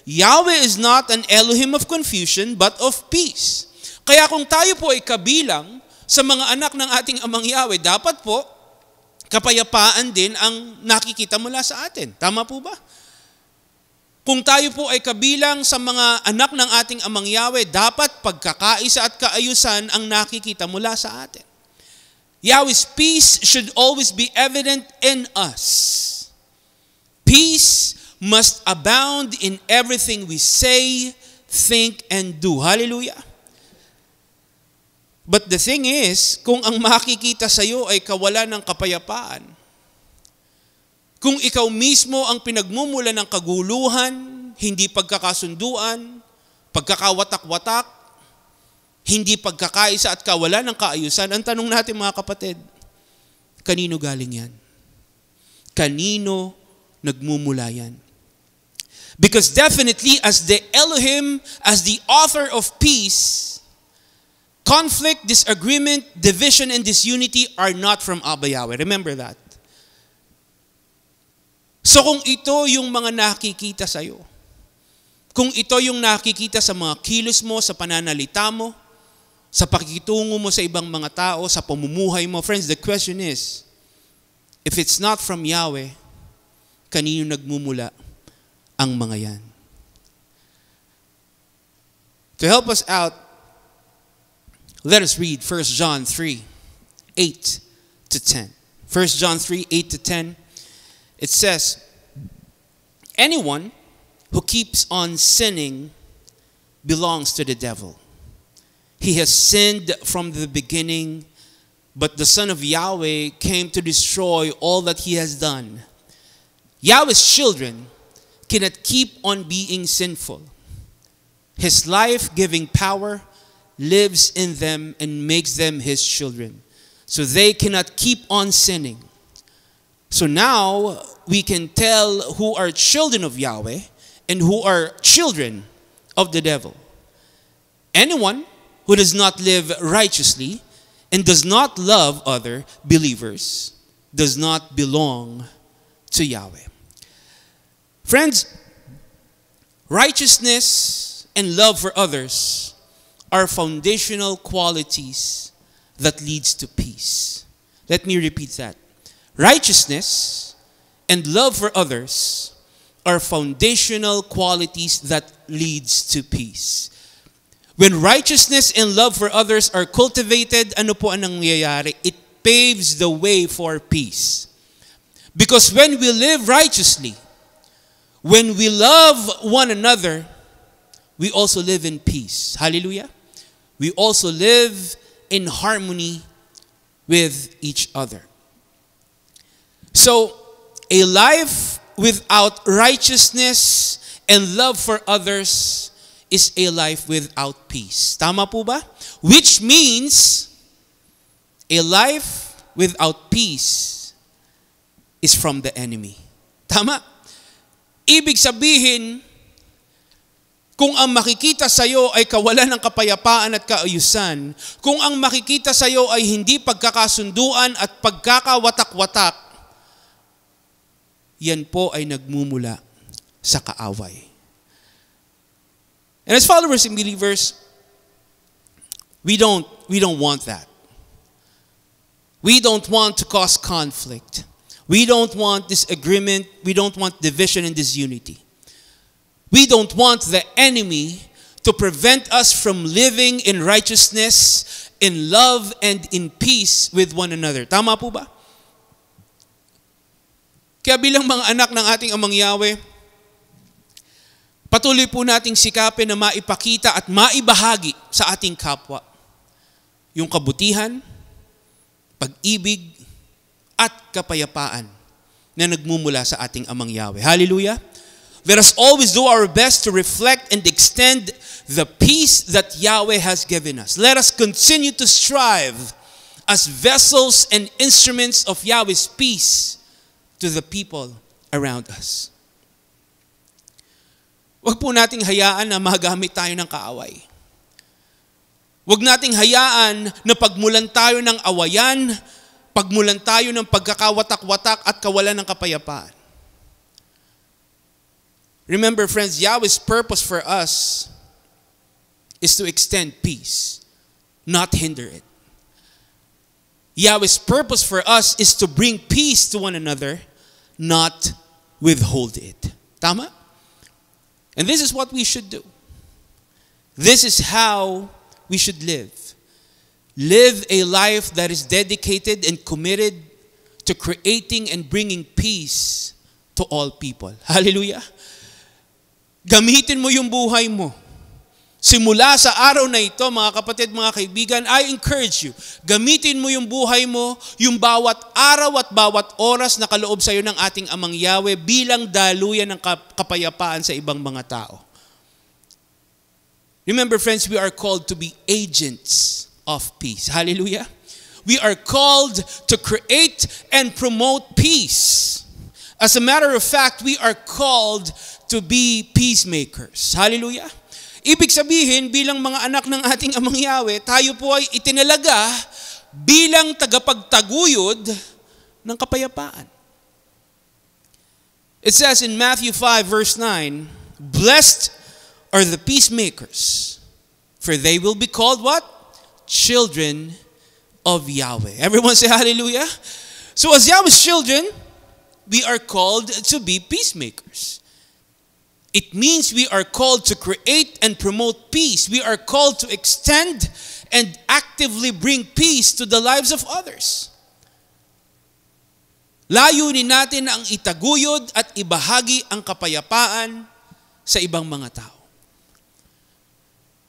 Yahweh is not an Elohim of confusion, but of peace. Kaya kung tayo po ay kabilang sa mga anak ng ating Amang Yahweh, dapat po, kapayapaan din ang nakikita mula sa atin. Tama po ba? Kung tayo po ay kabilang sa mga anak ng ating Amang Yahweh, dapat pagkakaisa at kaayusan ang nakikita mula sa atin. Yahweh's peace should always be evident in us. Peace must abound in everything we say, think, and do. Hallelujah. But the thing is, kung ang makikita sa iyo ay kawalan ng kapayapaan, kung ikaw mismo ang pinagmumula ng kaguluhan, hindi pagkakasunduan, pagkakawatak-watak, hindi pagkakaisa at kawalan ng kaayusan, ang tanong natin mga kapatid, kanino galing yan? Kanino nagmumula yan? Because definitely as the Elohim, as the author of peace, conflict, disagreement, division, and disunity are not from Abba Yahweh. Remember that. So kung ito yung mga nakikita sa'yo, kung ito yung nakikita sa mga kilos mo, sa pananalita mo, sa pakikitungo mo sa ibang mga tao, sa pamumuhay mo, friends, the question is, if it's not from Yahweh, kanino nagmumula ang mga yan? To help us out, let us read 1 John 3, 8 to 10. 1 John 3, 8 to 10. It says, anyone who keeps on sinning belongs to the devil. He has sinned from the beginning, but the Son of Yahweh came to destroy all that he has done. Yahweh's children cannot keep on being sinful. His life-giving power lives in them and makes them his children. So they cannot keep on sinning. So now we can tell who are children of Yahweh and who are children of the devil. Anyone who does not live righteously and does not love other believers does not belong to Yahweh. Friends, righteousness and love for others are foundational qualities that leads to peace. Let me repeat that. Righteousness and love for others are foundational qualities that leads to peace. When righteousness and love for others are cultivated, ano po ang nangyayari? It paves the way for peace. Because when we live righteously, when we love one another, we also live in peace. Hallelujah. We also live in harmony with each other. So, a life without righteousness and love for others is a life without peace. Tama po ba? Which means, a life without peace is from the enemy. Tama? Ibig sabihin, kung ang makikita sa iyo ay kawalan ng kapayapaan at kaayusan, kung ang makikita sa iyo ay hindi pagkakasunduan at pagkakawatak-watak, yan po ay nagmumula sa kaaway. And as followers and believers, we don't want that. We don't want to cause conflict. We don't want disagreement. We don't want division and disunity. We don't want the enemy to prevent us from living in righteousness, in love, and in peace with one another. Tama po ba? Kaya bilang mga anak ng ating Amang Yahweh, patuloy po nating sikapin na maipakita at maibahagi sa ating kapwa yung kabutihan, pag-ibig, at kapayapaan na nagmumula sa ating Amang Yahweh. Hallelujah! Let us always do our best to reflect and extend the peace that Yahweh has given us. Let us continue to strive as vessels and instruments of Yahweh's peace to the people around us. Huwag po nating hayaan na magamit tayo ng kaaway. Huwag nating hayaan na pagmulan tayo ng awayan, pagmulan tayo ng pagkakawatak-watak at kawalan ng kapayapaan. Remember, friends, Yahweh's purpose for us is to extend peace, not hinder it. Yahweh's purpose for us is to bring peace to one another, not withhold it. Tama? And this is what we should do. This is how we should live. Live a life that is dedicated and committed to creating and bringing peace to all people. Hallelujah. Gamitin mo yung buhay mo. Simula sa araw na ito, mga kapatid, mga kaibigan, I encourage you, gamitin mo yung buhay mo, yung bawat araw at bawat oras na kaloob sa iyo ng ating Amang Yahweh bilang daluyan ng kapayapaan sa ibang mga tao. Remember, friends, we are called to be agents of peace. Hallelujah. We are called to create and promote peace. As a matter of fact, we are called to be peacemakers. Hallelujah. Ibig sabihin, bilang mga anak ng ating Amang Yahweh, tayo po ay itinalaga bilang tagapagtaguyod ng kapayapaan. It says in Matthew 5 verse 9, "Blessed are the peacemakers, for they will be called" what? Children of Yahweh. Everyone say hallelujah. So as Yahweh's children, we are called to be peacemakers. It means we are called to create and promote peace. We are called to extend and actively bring peace to the lives of others. Layunin natin ang itaguyod at ibahagi ang kapayapaan sa ibang mga tao.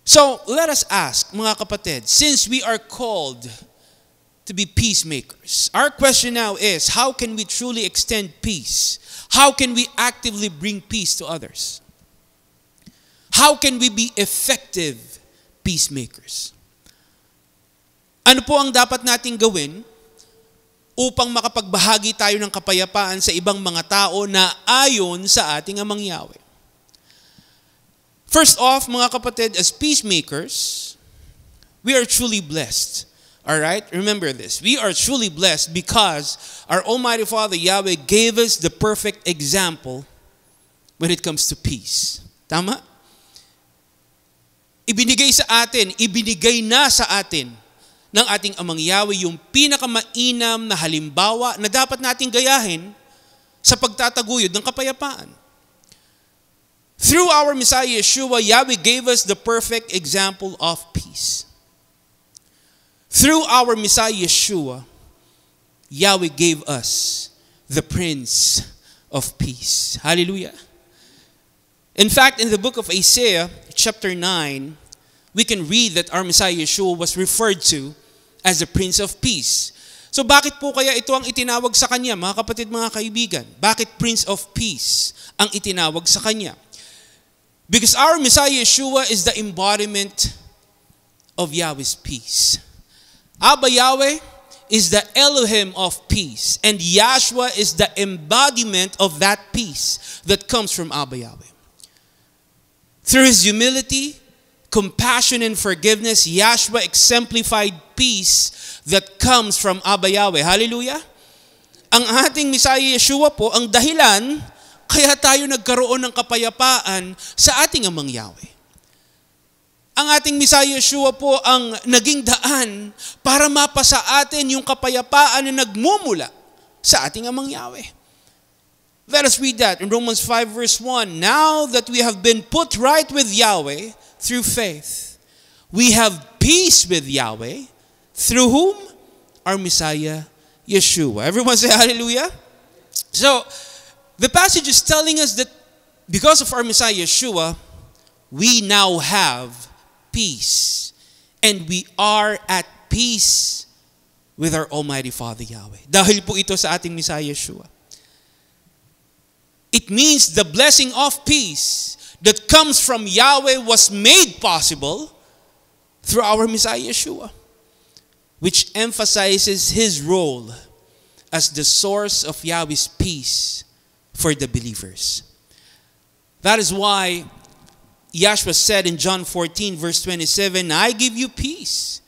So, let us ask, mga kapatid, since we are called to be peacemakers, our question now is, how can we truly extend peace? How can we actively bring peace to others? How can we be effective peacemakers? Ano po ang dapat nating gawin upang makapagbahagi tayo ng kapayapaan sa ibang mga tao na ayon sa ating Amang Yahweh? First off, mga kapatid, as peacemakers, we are truly blessed. Alright? Remember this. We are truly blessed because our Almighty Father Yahweh gave us the perfect example when it comes to peace. Tama? Ibinigay na sa atin ng ating Amang Yahweh yung pinakamainam na halimbawa na dapat nating gayahin sa pagtataguyod ng kapayapaan. Through our Messiah Yeshua, Yahweh gave us the perfect example of peace. Through our Messiah Yeshua, Yahweh gave us the Prince of Peace. Hallelujah. In fact, in the book of Isaiah, chapter 9, we can read that our Messiah Yeshua was referred to as the Prince of Peace. So bakit po kaya ito ang itinawag sa kanya, mga kapatid, mga kaibigan? Bakit Prince of Peace ang itinawag sa kanya? Because our Messiah Yeshua is the embodiment of Yahweh's peace. Abba Yahweh is the Elohim of peace, and Yahshua is the embodiment of that peace that comes from Abba Yahweh. Through his humility, compassion, and forgiveness, Yahshua exemplified peace that comes from Abba Yahweh. Hallelujah! Ang ating Messiah Yeshua po ang dahilan kaya tayo nagkaroon ng kapayapaan sa ating Amang Yahweh. Ang ating Messiah Yeshua po ang naging daan para mapasa atin yung kapayapaan na nagmumula sa ating Amang Yahweh. Let us read that in Romans 5 verse 1. Now that we have been put right with Yahweh through faith, we have peace with Yahweh through whom? Our Messiah Yeshua. Everyone say hallelujah. So, the passage is telling us that because of our Messiah Yeshua, we now have peace. And we are at peace with our Almighty Father Yahweh. Dahil po ito sa ating Messiah Yeshua. It means the blessing of peace that comes from Yahweh was made possible through our Messiah Yeshua, which emphasizes his role as the source of Yahweh's peace for the believers. That is why Yahshua said in John 14 verse 27, I give you peace.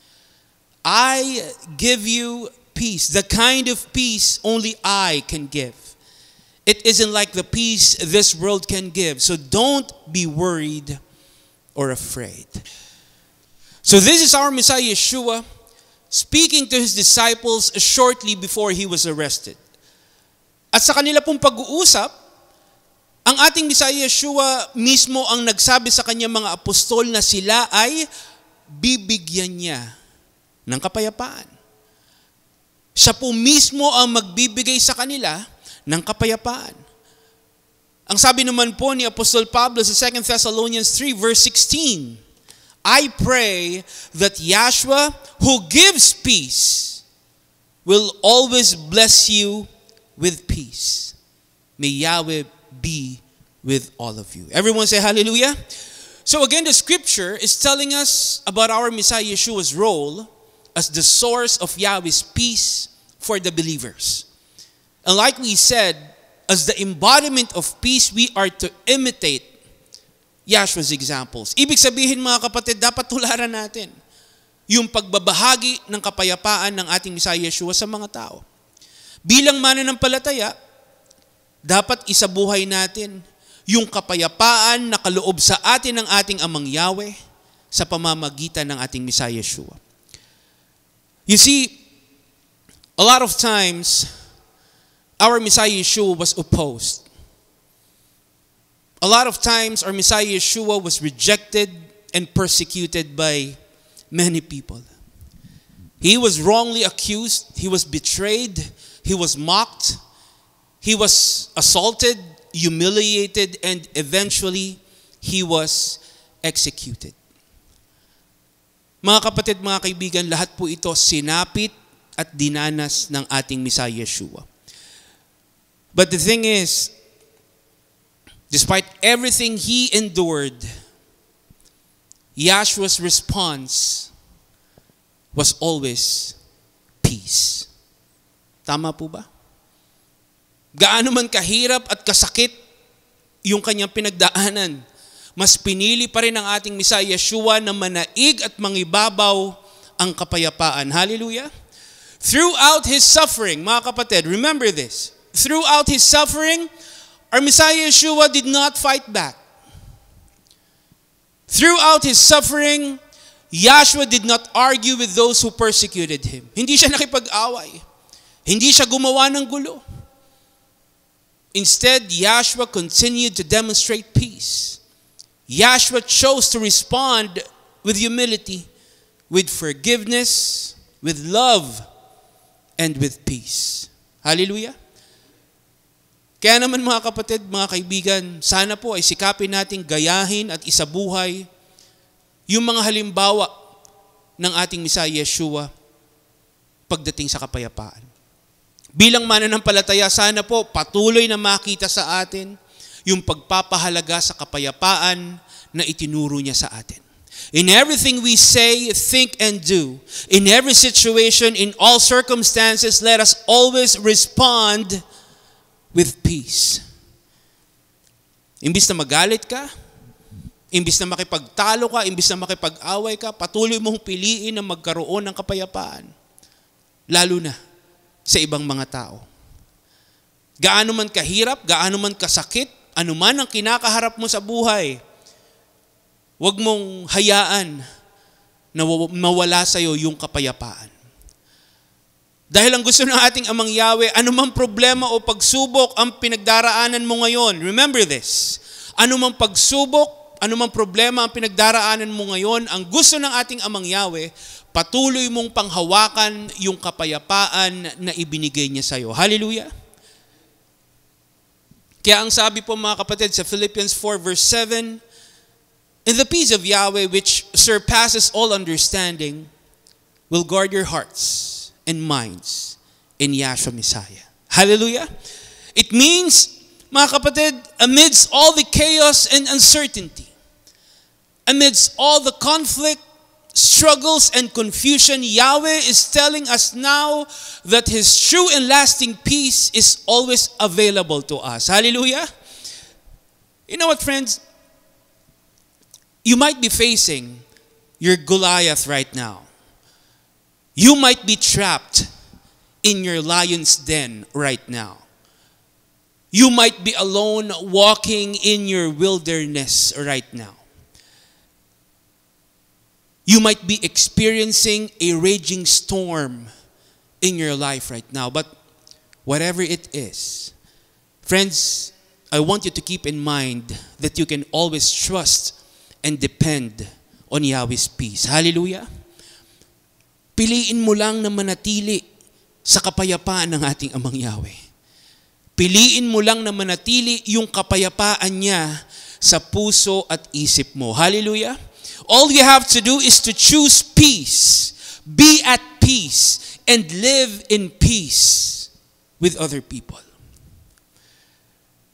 I give you peace, the kind of peace only I can give. It isn't like the peace this world can give. So don't be worried or afraid. So this is our Messiah Yeshua speaking to his disciples shortly before he was arrested. At sa kanila pong pag-uusap, ang ating Messiah Yeshua mismo ang nagsabi sa kanya mga apostol na sila ay bibigyan niya ng kapayapaan. Siya po mismo ang magbibigay sa kanila ng kapayapaan. Ang sabi naman po ni Apostol Pablo sa 2 Thessalonians 3 verse 16, I pray that Yahshua, who gives peace, will always bless you with peace. May Yahweh be with all of you. Everyone say hallelujah. So again, the scripture is telling us about our Messiah Yeshua's role as the source of Yahweh's peace for the believers. And like we said, as the embodiment of peace, we are to imitate Yahshua's examples. Ibig sabihin mga kapatid, dapat tularan natin yung pagbabahagi ng kapayapaan ng ating Messiah Yeshua sa mga tao. Bilang mananampalataya, dapat isabuhay natin yung kapayapaan na kaloob sa atin ng ating Amang Yahweh sa pamamagitan ng ating Messiah Yeshua. You see, a lot of times, our Messiah Yeshua was opposed. A lot of times, our Messiah Yeshua was rejected and persecuted by many people. He was wrongly accused. He was betrayed. He was mocked. He was assaulted, humiliated, and eventually, he was executed. Mga kapatid, mga kaibigan, lahat po ito sinapit at dinanas ng ating Messiah Yeshua. But the thing is, despite everything he endured, Yahshua's response was always peace. Tama po ba? Gaano man kahirap at kasakit yung kanyang pinagdaanan, mas pinili pa rin ng ating Messiah Yeshua na manaig at mangibabaw ang kapayapaan. Hallelujah! Throughout his suffering, mga kapatid, remember this. Throughout his suffering, our Messiah Yeshua did not fight back. Throughout his suffering, Yahshua did not argue with those who persecuted him. Hindi siya nakipag-away. Hindi siya gumawa ng gulo. Instead, Yahshua continued to demonstrate peace. Yahshua chose to respond with humility, with forgiveness, with love, and with peace. Hallelujah! Kaya naman mga kapatid, mga kaibigan, sana po ay sikapin nating gayahin at isabuhay yung mga halimbawa ng ating Messiah Yeshua pagdating sa kapayapaan. Bilang mananampalataya, sana po patuloy na makita sa atin yung pagpapahalaga sa kapayapaan na itinuro niya sa atin. In everything we say, think, and do, in every situation, in all circumstances, let us always respond with peace. Imbis na magalit ka, imbis na makipagtalo ka, imbis na makipag-away ka, patuloy mong piliin na magkaroon ng kapayapaan. Lalo na sa ibang mga tao. Gaano man kahirap, gaano man kasakit, ano man ang kinakaharap mo sa buhay, huwag mong hayaan na mawala sa iyo yung kapayapaan. Dahil ang gusto ng ating Amang Yahweh, anumang problema o pagsubok ang pinagdaraanan mo ngayon. Remember this. Anumang pagsubok, anumang problema ang pinagdaraanan mo ngayon, ang gusto ng ating Amang Yahweh, patuloy mong panghawakan yung kapayapaan na ibinigay niya sa iyo. Hallelujah! Kaya ang sabi po mga kapatid sa Philippians 4 verse 7, "And the peace of Yahweh which surpasses all understanding will guard your hearts and minds in Yahshua Messiah." Hallelujah! It means, mga kapatid, amidst all the chaos and uncertainty, amidst all the conflict, struggles, and confusion, Yahweh is telling us now that His true and lasting peace is always available to us. Hallelujah! You know what, friends? You might be facing your Goliath right now. You might be trapped in your lion's den right now. You might be alone walking in your wilderness right now. You might be experiencing a raging storm in your life right now. But whatever it is, friends, I want you to keep in mind that you can always trust and depend on Yahweh's peace. Hallelujah! Piliin mo lang na manatili sa kapayapaan ng ating Amang Yahweh. Piliin mo lang na manatili yung kapayapaan niya sa puso at isip mo. Hallelujah! All you have to do is to choose peace, be at peace, and live in peace with other people.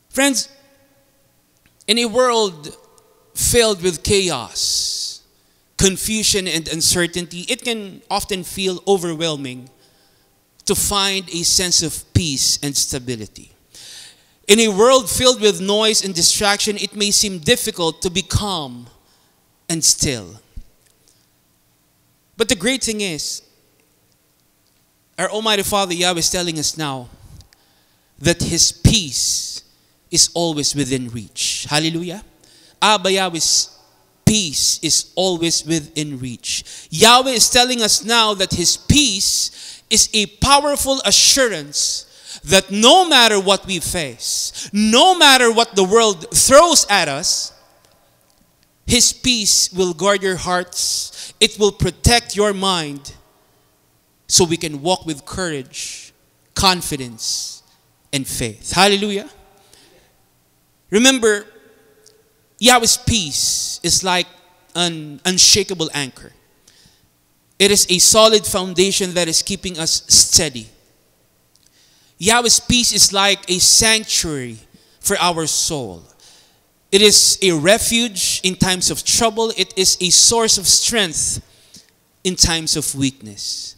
Friends, in a world filled with chaos, confusion, and uncertainty, it can often feel overwhelming to find a sense of peace and stability. In a world filled with noise and distraction, it may seem difficult to be calm and still. But the great thing is, our Almighty Father Yahweh is telling us now that His peace is always within reach. Hallelujah. Abba Yahweh's peace is always within reach. Yahweh is telling us now that His peace is a powerful assurance that no matter what we face, no matter what the world throws at us, His peace will guard your hearts. It will protect your mind so we can walk with courage, confidence, and faith. Hallelujah. Remember, Yahweh's peace is like an unshakable anchor. It is a solid foundation that is keeping us steady. Yahweh's peace is like a sanctuary for our soul. It is a refuge in times of trouble. It is a source of strength in times of weakness.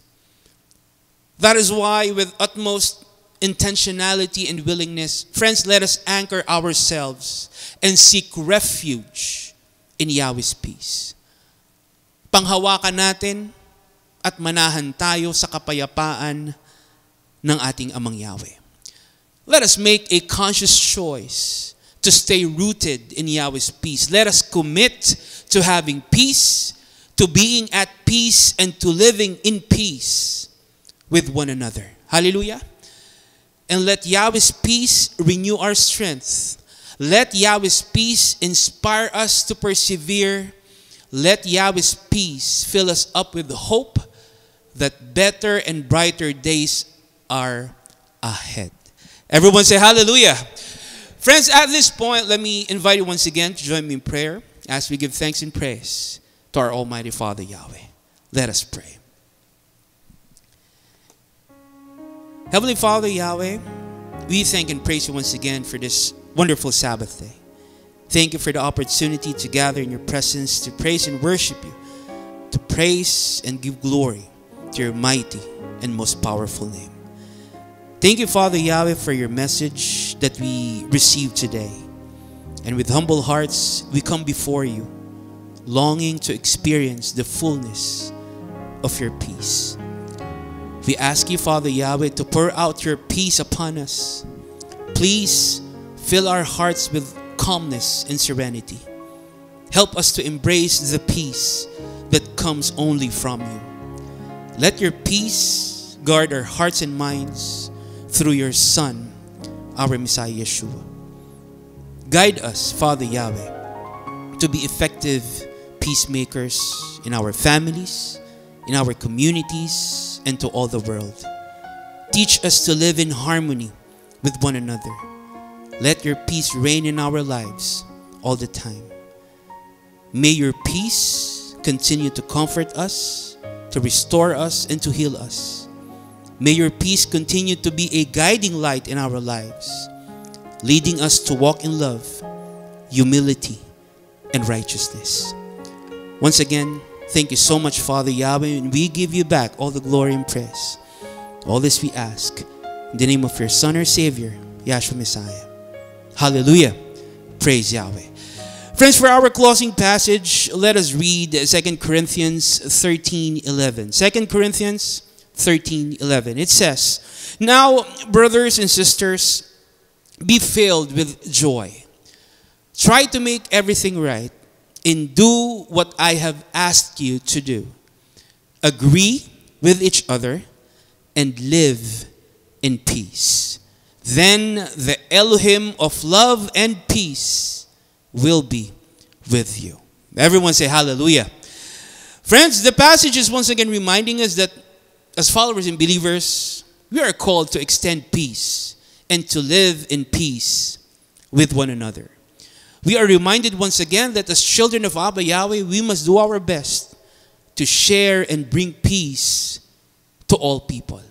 That is why, with utmost intentionality and willingness, friends, let us anchor ourselves and seek refuge in Yahweh's peace. Panghawakan natin at manahan tayo sa kapayapaan ng ating Amang Yahweh. Let us make a conscious choice to stay rooted in Yahweh's peace. Let us commit to having peace, to being at peace, and to living in peace with one another. Hallelujah. And let Yahweh's peace renew our strength. Let Yahweh's peace inspire us to persevere. Let Yahweh's peace fill us up with hope that better and brighter days are ahead. Everyone say hallelujah. Friends, at this point, let me invite you once again to join me in prayer as we give thanks and praise to our Almighty Father Yahweh. Let us pray. Heavenly Father Yahweh, we thank and praise you once again for this wonderful Sabbath day. Thank you for the opportunity to gather in your presence to praise and worship you, to praise and give glory to your mighty and most powerful name. Thank you, Father Yahweh, for your message that we received today. And with humble hearts, we come before you, longing to experience the fullness of your peace. We ask you, Father Yahweh, to pour out your peace upon us. Please fill our hearts with calmness and serenity. Help us to embrace the peace that comes only from you. Let your peace guard our hearts and minds through your Son, our Messiah Yeshua. Guide us, Father Yahweh, to be effective peacemakers in our families, in our communities, and to all the world. Teach us to live in harmony with one another. Let your peace reign in our lives all the time. May your peace continue to comfort us, to restore us, and to heal us. May your peace continue to be a guiding light in our lives, leading us to walk in love, humility, and righteousness. Once again, thank you so much, Father Yahweh, and we give you back all the glory and praise. All this we ask in the name of your Son, our Savior, Yahshua Messiah. Hallelujah. Praise Yahweh. Friends, for our closing passage, let us read 2 Corinthians 13:11. 2 Corinthians 13:11. It says, "Now, brothers and sisters, be filled with joy. Try to make everything right and do what I have asked you to do. Agree with each other and live in peace. Then the Elohim of love and peace will be with you." Everyone say hallelujah. Friends, the passage is once again reminding us that as followers and believers, we are called to extend peace and to live in peace with one another. We are reminded once again that as children of Abba Yahweh, we must do our best to share and bring peace to all people.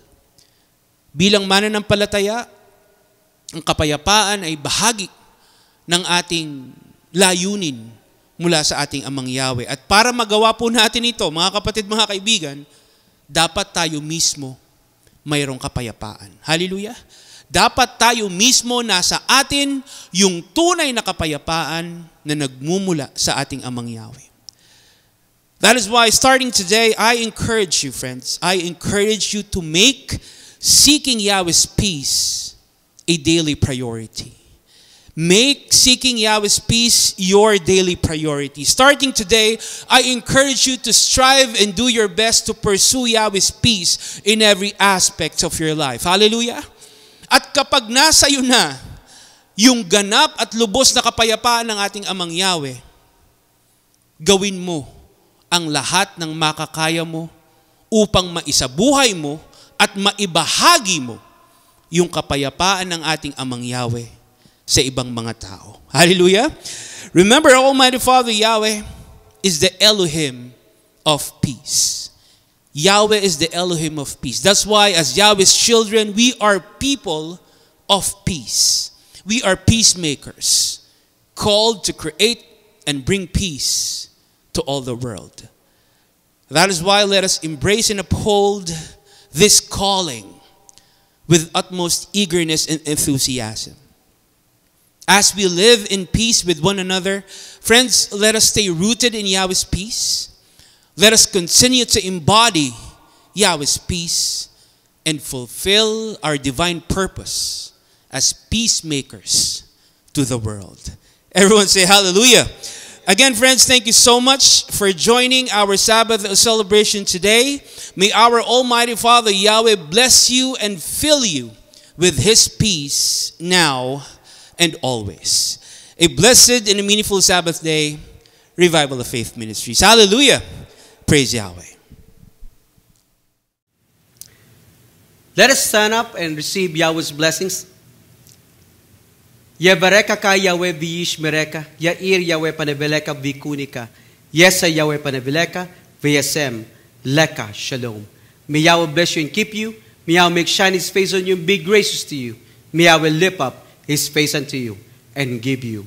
Bilang mananampalataya, ang kapayapaan ay bahagi ng ating layunin mula sa ating Amang Yahweh. At para magawa po natin ito, mga kapatid, mga kaibigan, dapat tayo mismo mayroong kapayapaan. Hallelujah! Dapat tayo mismo nasa atin yung tunay na kapayapaan na nagmumula sa ating Amang Yahweh. That is why starting today, I encourage you, friends, I encourage you to make seeking Yahweh's peace a daily priority. Make seeking Yahweh's peace your daily priority. Starting today, I encourage you to strive and do your best to pursue Yahweh's peace in every aspect of your life. Hallelujah! At kapag nasa iyo na yung ganap at lubos na kapayapaan ng ating Amang Yahweh, gawin mo ang lahat ng makakaya mo upang maisabuhay mo at maibahagi mo yung kapayapaan ng ating Amang Yahweh sa ibang mga tao. Hallelujah! Remember, Almighty Father Yahweh is the Elohim of peace. Yahweh is the Elohim of peace. That's why as Yahweh's children, we are people of peace. We are peacemakers, called to create and bring peace to all the world. That is why let us embrace and uphold this calling with utmost eagerness and enthusiasm. As we live in peace with one another, friends, let us stay rooted in Yahweh's peace. Let us continue to embody Yahweh's peace and fulfill our divine purpose as peacemakers to the world. Everyone say hallelujah. Again, friends, thank you so much for joining our Sabbath celebration today. May our Almighty Father Yahweh bless you and fill you with His peace now and always. A blessed and a meaningful Sabbath day. Revival of Faith Ministries. Hallelujah. Praise Yahweh. Let us stand up and receive Yahweh's blessings. Yevareka ka Yahweh v'iyish mereka, Yair Yahweh paneveleka v'ikunika, Yesa Yahweh paneveleka v'yasem leka shalom. May Yahweh bless you and keep you. May Yahweh make shine His face on you and be gracious to you. May Yahweh lift up His face unto you and give you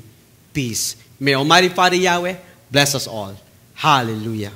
peace. May Almighty Father Yahweh bless us all. Hallelujah.